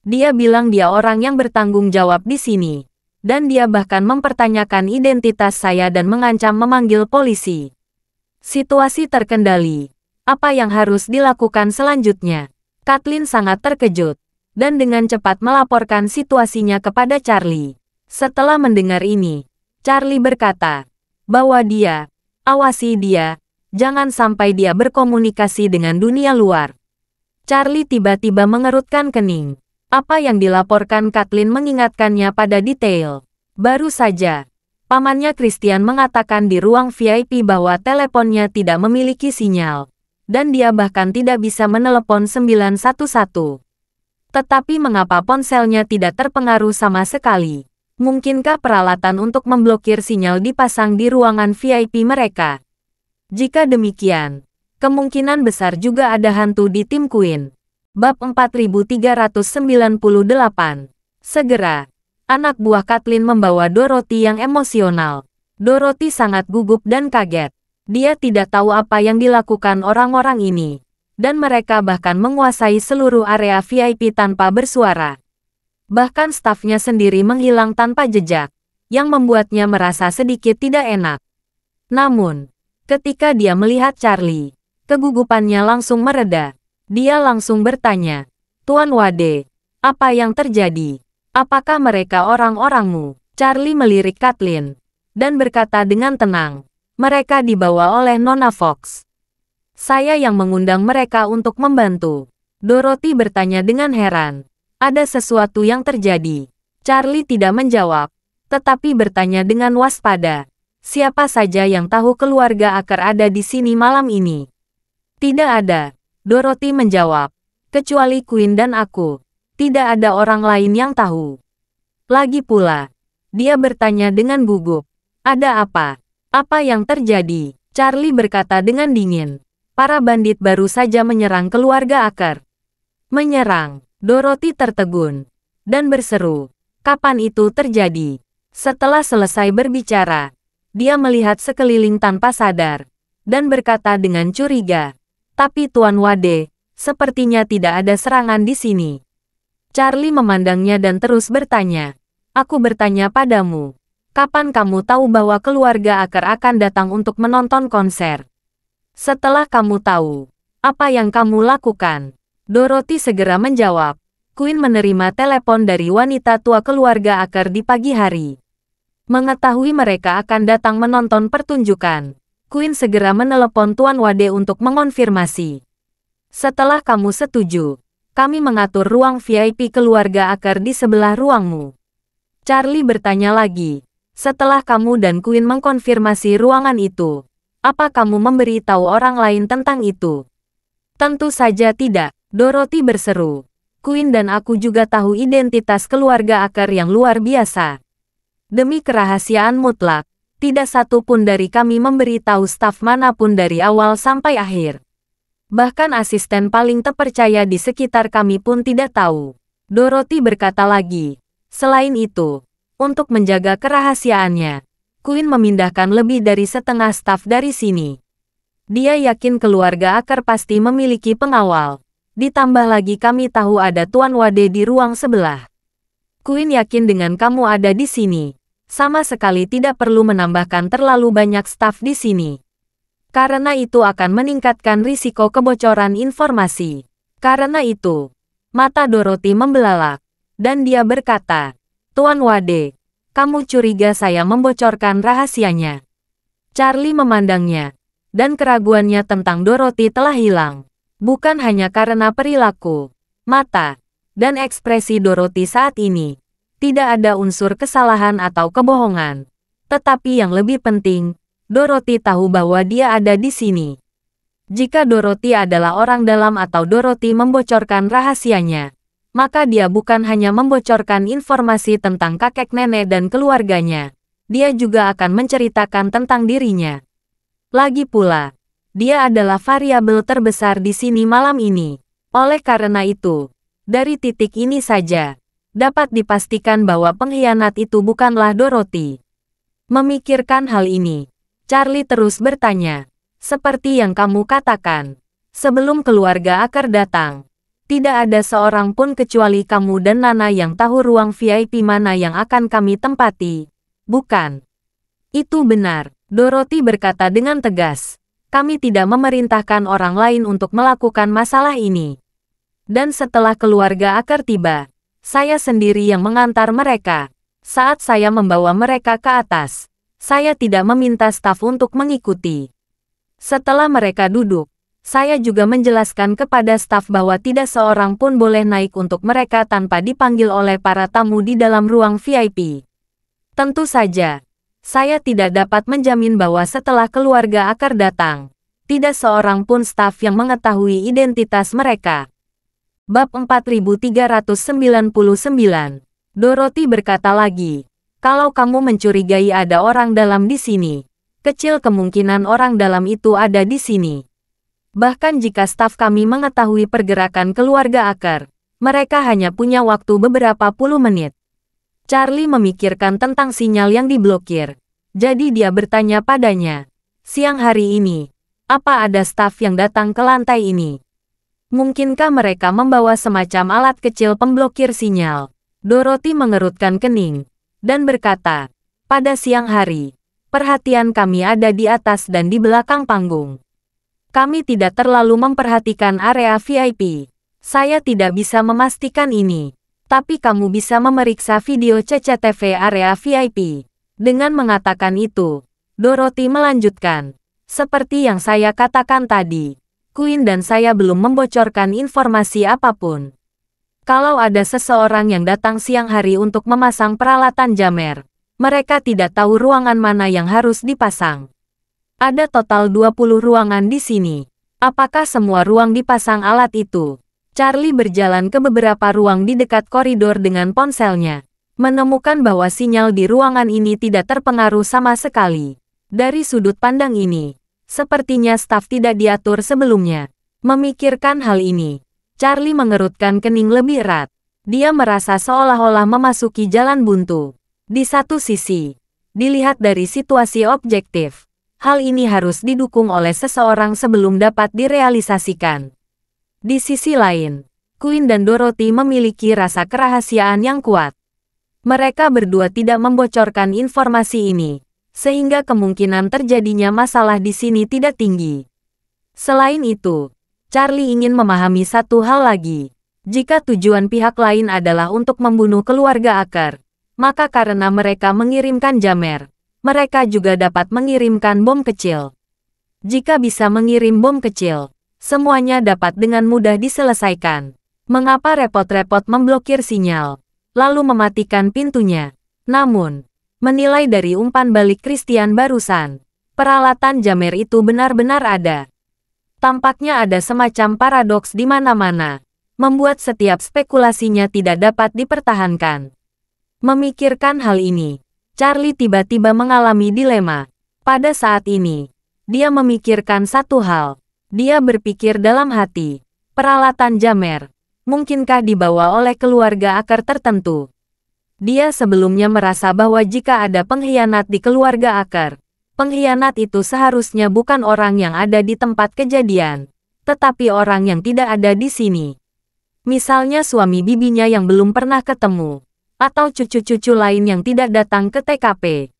Dia bilang dia orang yang bertanggung jawab di sini, dan dia bahkan mempertanyakan identitas saya dan mengancam memanggil polisi. Situasi terkendali. Apa yang harus dilakukan selanjutnya?" Kathleen sangat terkejut, dan dengan cepat melaporkan situasinya kepada Charlie. Setelah mendengar ini, Charlie berkata, bahwa awasi dia, jangan sampai dia berkomunikasi dengan dunia luar. Charlie tiba-tiba mengerutkan kening. Apa yang dilaporkan Kathleen mengingatkannya pada detail. Baru saja, pamannya Christian mengatakan di ruang VIP bahwa teleponnya tidak memiliki sinyal, dan dia bahkan tidak bisa menelepon 911. Tetapi mengapa ponselnya tidak terpengaruh sama sekali? Mungkinkah peralatan untuk memblokir sinyal dipasang di ruangan VIP mereka? Jika demikian, kemungkinan besar juga ada hantu di tim Queen. Bab 4398. Segera, anak buah Kathleen membawa Dorothy yang emosional. Dorothy sangat gugup dan kaget. Dia tidak tahu apa yang dilakukan orang-orang ini, dan mereka bahkan menguasai seluruh area VIP tanpa bersuara. Bahkan stafnya sendiri menghilang tanpa jejak, yang membuatnya merasa sedikit tidak enak. Namun, ketika dia melihat Charlie, kegugupannya langsung mereda. Dia langsung bertanya, "Tuan Wade, apa yang terjadi? Apakah mereka orang-orangmu?" Charlie melirik Kathleen, dan berkata dengan tenang, "Mereka dibawa oleh Nona Fox. Saya yang mengundang mereka untuk membantu." Dorothy bertanya dengan heran. Ada sesuatu yang terjadi. Charlie tidak menjawab, tetapi bertanya dengan waspada. "Siapa saja yang tahu keluarga Aker ada di sini malam ini?" "Tidak ada," Dorothy menjawab. "Kecuali Queen dan aku. Tidak ada orang lain yang tahu." Lagi pula, dia bertanya dengan gugup, "Ada apa? Apa yang terjadi?" Charlie berkata dengan dingin, "Para bandit baru saja menyerang keluarga Aker." "Menyerang?" Dorothy tertegun, dan berseru, "Kapan itu terjadi?" Setelah selesai berbicara, dia melihat sekeliling tanpa sadar, dan berkata dengan curiga, "Tapi Tuan Wade, sepertinya tidak ada serangan di sini." Charlie memandangnya dan terus bertanya, "Aku bertanya padamu, kapan kamu tahu bahwa keluarga Aker akan datang untuk menonton konser? Setelah kamu tahu, apa yang kamu lakukan?" Dorothy segera menjawab, "Queen menerima telepon dari wanita tua keluarga Aker di pagi hari. Mengetahui mereka akan datang menonton pertunjukan, Queen segera menelepon Tuan Wade untuk mengonfirmasi. Setelah kamu setuju, kami mengatur ruang VIP keluarga Aker di sebelah ruangmu." Charlie bertanya lagi, "Setelah kamu dan Queen mengkonfirmasi ruangan itu, apa kamu memberi tahu orang lain tentang itu?" "Tentu saja tidak," Dorothy berseru. "Queen dan aku juga tahu identitas keluarga Aker yang luar biasa. Demi kerahasiaan mutlak, tidak satu pun dari kami memberi tahu staf manapun dari awal sampai akhir. Bahkan asisten paling terpercaya di sekitar kami pun tidak tahu." Dorothy berkata lagi, "Selain itu, untuk menjaga kerahasiaannya, Queen memindahkan lebih dari setengah staf dari sini. Dia yakin keluarga Aker pasti memiliki pengawal. Ditambah lagi kami tahu ada Tuan Wade di ruang sebelah. Queen yakin dengan kamu ada di sini, sama sekali tidak perlu menambahkan terlalu banyak staf di sini. Karena itu akan meningkatkan risiko kebocoran informasi." Karena itu, mata Dorothy membelalak, dan dia berkata, "Tuan Wade, kamu curiga saya membocorkan rahasianya?" Charlie memandangnya, dan keraguannya tentang Dorothy telah hilang. Bukan hanya karena perilaku, mata, dan ekspresi Dorothy saat ini. Tidak ada unsur kesalahan atau kebohongan. Tetapi yang lebih penting, Dorothy tahu bahwa dia ada di sini. Jika Dorothy adalah orang dalam atau Dorothy membocorkan rahasianya, maka dia bukan hanya membocorkan informasi tentang kakek nenek dan keluarganya, dia juga akan menceritakan tentang dirinya. Lagi pula, dia adalah variabel terbesar di sini malam ini. Oleh karena itu, dari titik ini saja, dapat dipastikan bahwa pengkhianat itu bukanlah Dorothy. Memikirkan hal ini, Charlie terus bertanya, seperti yang kamu katakan, sebelum keluarga Akar datang, tidak ada seorang pun kecuali kamu dan Nana yang tahu ruang VIP mana yang akan kami tempati, bukan? Itu benar, Dorothy berkata dengan tegas. Kami tidak memerintahkan orang lain untuk melakukan masalah ini. Dan setelah keluarga Akar tiba, saya sendiri yang mengantar mereka. Saat saya membawa mereka ke atas, saya tidak meminta staf untuk mengikuti. Setelah mereka duduk, saya juga menjelaskan kepada staf bahwa tidak seorang pun boleh naik untuk mereka tanpa dipanggil oleh para tamu di dalam ruang VIP. Tentu saja, saya tidak dapat menjamin bahwa setelah keluarga Akar datang, tidak seorang pun staf yang mengetahui identitas mereka. Bab 4399. Dorothy berkata lagi, kalau kamu mencurigai ada orang dalam di sini, kecil kemungkinan orang dalam itu ada di sini. Bahkan jika staf kami mengetahui pergerakan keluarga Akar, mereka hanya punya waktu beberapa puluh menit. Charlie memikirkan tentang sinyal yang diblokir. Jadi dia bertanya padanya, siang hari ini, apa ada staf yang datang ke lantai ini? Mungkinkah mereka membawa semacam alat kecil pemblokir sinyal? Dorothy mengerutkan kening dan berkata, pada siang hari, perhatian kami ada di atas dan di belakang panggung. Kami tidak terlalu memperhatikan area VIP. Saya tidak bisa memastikan ini, tapi kamu bisa memeriksa video CCTV area VIP. Dengan mengatakan itu, Dorothy melanjutkan, seperti yang saya katakan tadi, Queen dan saya belum membocorkan informasi apapun. Kalau ada seseorang yang datang siang hari untuk memasang peralatan jamer, mereka tidak tahu ruangan mana yang harus dipasang. Ada total 20 ruangan di sini. Apakah semua ruang dipasang alat itu? Charlie berjalan ke beberapa ruang di dekat koridor dengan ponselnya, menemukan bahwa sinyal di ruangan ini tidak terpengaruh sama sekali. Dari sudut pandang ini, sepertinya staf tidak diatur sebelumnya. Memikirkan hal ini, Charlie mengerutkan kening lebih erat. Dia merasa seolah-olah memasuki jalan buntu. Di satu sisi, dilihat dari situasi objektif, hal ini harus didukung oleh seseorang sebelum dapat direalisasikan. Di sisi lain, Queen dan Dorothy memiliki rasa kerahasiaan yang kuat. Mereka berdua tidak membocorkan informasi ini, sehingga kemungkinan terjadinya masalah di sini tidak tinggi. Selain itu, Charlie ingin memahami satu hal lagi. Jika tujuan pihak lain adalah untuk membunuh keluarga Akar, maka karena mereka mengirimkan jamer, mereka juga dapat mengirimkan bom kecil. Jika bisa mengirim bom kecil, semuanya dapat dengan mudah diselesaikan. Mengapa repot-repot memblokir sinyal, lalu mematikan pintunya? Namun, menilai dari umpan balik Christian barusan, peralatan jamer itu benar-benar ada. Tampaknya ada semacam paradoks di mana-mana, membuat setiap spekulasinya tidak dapat dipertahankan. Memikirkan hal ini, Charlie tiba-tiba mengalami dilema. Pada saat ini, dia memikirkan satu hal. Dia berpikir dalam hati, peralatan jamer, mungkinkah dibawa oleh keluarga Akar tertentu? Dia sebelumnya merasa bahwa jika ada pengkhianat di keluarga Akar, pengkhianat itu seharusnya bukan orang yang ada di tempat kejadian, tetapi orang yang tidak ada di sini. Misalnya suami bibinya yang belum pernah ketemu, atau cucu-cucu lain yang tidak datang ke TKP.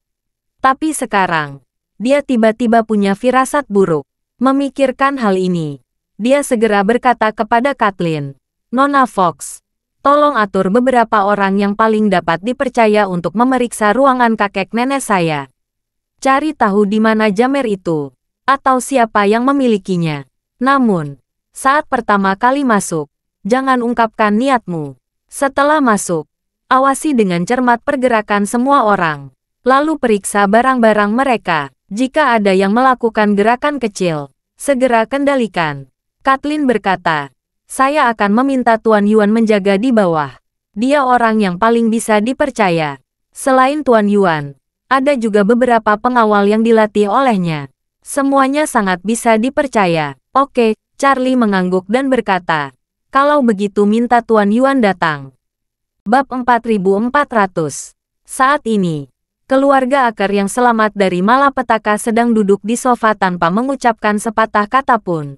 Tapi sekarang, dia tiba-tiba punya firasat buruk. Memikirkan hal ini, dia segera berkata kepada Kathleen, Nona Fox, tolong atur beberapa orang yang paling dapat dipercaya untuk memeriksa ruangan kakek nenek saya. Cari tahu di mana jamer itu, atau siapa yang memilikinya. Namun, saat pertama kali masuk, jangan ungkapkan niatmu. Setelah masuk, awasi dengan cermat pergerakan semua orang. Lalu periksa barang-barang mereka. Jika ada yang melakukan gerakan kecil, segera kendalikan. Kathleen berkata, saya akan meminta Tuan Yuan menjaga di bawah. Dia orang yang paling bisa dipercaya. Selain Tuan Yuan, ada juga beberapa pengawal yang dilatih olehnya. Semuanya sangat bisa dipercaya. Oke, Charlie mengangguk dan berkata, kalau begitu minta Tuan Yuan datang. Bab 4400. Saat ini, keluarga Aker yang selamat dari malapetaka sedang duduk di sofa tanpa mengucapkan sepatah kata pun.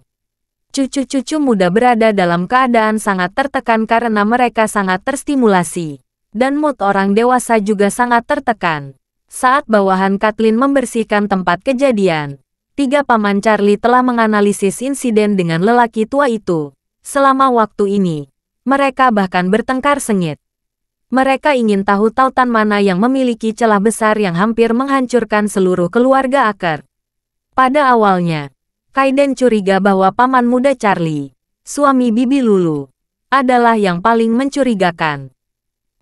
Cucu-cucu muda berada dalam keadaan sangat tertekan karena mereka sangat terstimulasi. Dan mood orang dewasa juga sangat tertekan. Saat bawahan Kathleen membersihkan tempat kejadian, tiga paman Charlie telah menganalisis insiden dengan lelaki tua itu. Selama waktu ini, mereka bahkan bertengkar sengit. Mereka ingin tahu tautan mana yang memiliki celah besar yang hampir menghancurkan seluruh keluarga Aker. Pada awalnya, Kaiden curiga bahwa paman muda Charlie, suami Bibi Lulu, adalah yang paling mencurigakan.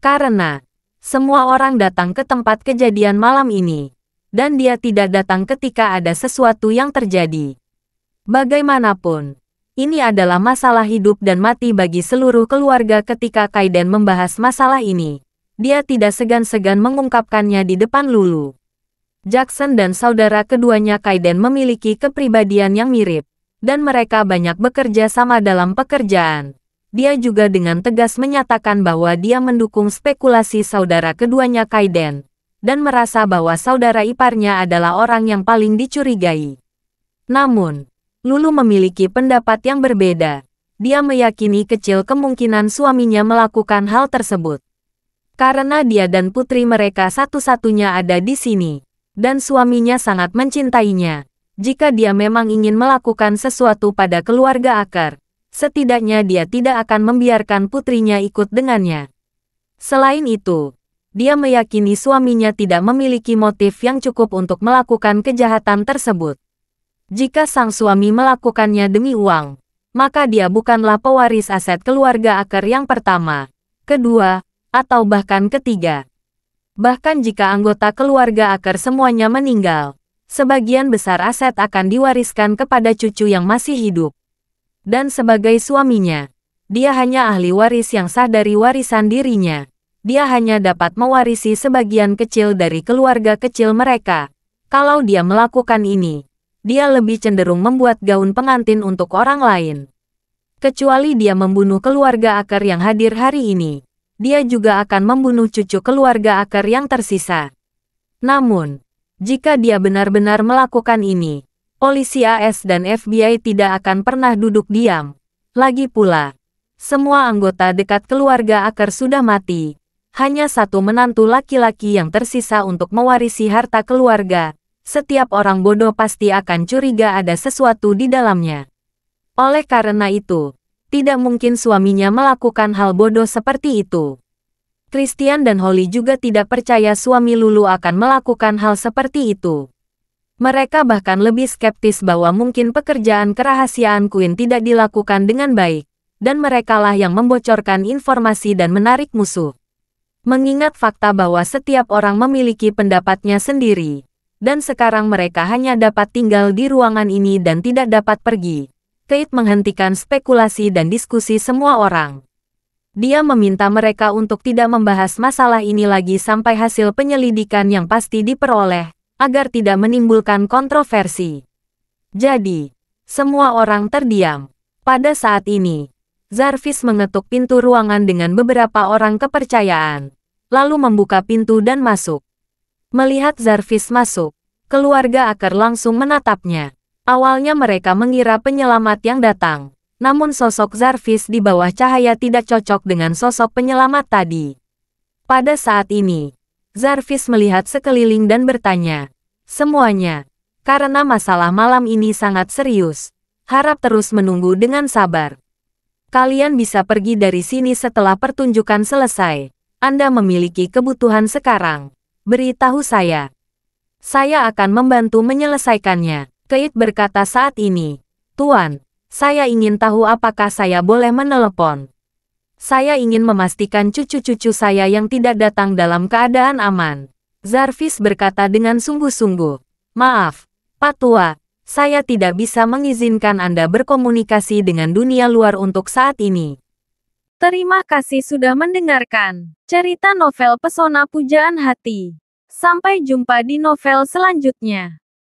Karena semua orang datang ke tempat kejadian malam ini, dan dia tidak datang ketika ada sesuatu yang terjadi. Bagaimanapun, ini adalah masalah hidup dan mati bagi seluruh keluarga. Ketika Kaiden membahas masalah ini, dia tidak segan-segan mengungkapkannya di depan Lulu. Jackson dan saudara keduanya Kaiden memiliki kepribadian yang mirip, dan mereka banyak bekerja sama dalam pekerjaan. Dia juga dengan tegas menyatakan bahwa dia mendukung spekulasi saudara keduanya Kaiden, dan merasa bahwa saudara iparnya adalah orang yang paling dicurigai. Namun, Lulu memiliki pendapat yang berbeda. Dia meyakini kecil kemungkinan suaminya melakukan hal tersebut. Karena dia dan putri mereka satu-satunya ada di sini. Dan suaminya sangat mencintainya. Jika dia memang ingin melakukan sesuatu pada keluarga Aker, setidaknya dia tidak akan membiarkan putrinya ikut dengannya. Selain itu, dia meyakini suaminya tidak memiliki motif yang cukup untuk melakukan kejahatan tersebut. Jika sang suami melakukannya demi uang, maka dia bukanlah pewaris aset keluarga Aker yang pertama, kedua, atau bahkan ketiga. Bahkan jika anggota keluarga Aker semuanya meninggal, sebagian besar aset akan diwariskan kepada cucu yang masih hidup. Dan sebagai suaminya, dia hanya ahli waris yang sah dari warisan dirinya. Dia hanya dapat mewarisi sebagian kecil dari keluarga kecil mereka. Kalau dia melakukan ini, dia lebih cenderung membuat gaun pengantin untuk orang lain. Kecuali dia membunuh keluarga Aker yang hadir hari ini, dia juga akan membunuh cucu keluarga Aker yang tersisa. Namun, jika dia benar-benar melakukan ini, polisi AS dan FBI tidak akan pernah duduk diam. Lagi pula, semua anggota dekat keluarga Aker sudah mati. Hanya satu menantu laki-laki yang tersisa untuk mewarisi harta keluarga. Setiap orang bodoh pasti akan curiga ada sesuatu di dalamnya. Oleh karena itu, tidak mungkin suaminya melakukan hal bodoh seperti itu. Christian dan Holly juga tidak percaya suami Lulu akan melakukan hal seperti itu. Mereka bahkan lebih skeptis bahwa mungkin pekerjaan kerahasiaan Queen tidak dilakukan dengan baik, dan merekalah yang membocorkan informasi dan menarik musuh. Mengingat fakta bahwa setiap orang memiliki pendapatnya sendiri, dan sekarang mereka hanya dapat tinggal di ruangan ini dan tidak dapat pergi, Kate menghentikan spekulasi dan diskusi semua orang. Dia meminta mereka untuk tidak membahas masalah ini lagi sampai hasil penyelidikan yang pasti diperoleh, agar tidak menimbulkan kontroversi. Jadi, semua orang terdiam. Pada saat ini, Jarvis mengetuk pintu ruangan dengan beberapa orang kepercayaan, lalu membuka pintu dan masuk. Melihat Jarvis masuk, keluarga Aker langsung menatapnya. Awalnya mereka mengira penyelamat yang datang. Namun sosok Jarvis di bawah cahaya tidak cocok dengan sosok penyelamat tadi. Pada saat ini, Jarvis melihat sekeliling dan bertanya, semuanya, karena masalah malam ini sangat serius, harap terus menunggu dengan sabar. Kalian bisa pergi dari sini setelah pertunjukan selesai. Anda memiliki kebutuhan sekarang. Beritahu saya. Saya akan membantu menyelesaikannya. Kate berkata saat ini, Tuan. Saya ingin tahu apakah saya boleh menelepon. Saya ingin memastikan cucu-cucu saya yang tidak datang dalam keadaan aman. Jarvis berkata dengan sungguh-sungguh. Maaf, Pak Tua, saya tidak bisa mengizinkan Anda berkomunikasi dengan dunia luar untuk saat ini. Terima kasih sudah mendengarkan cerita novel Pesona Pujaan Hati. Sampai jumpa di novel selanjutnya.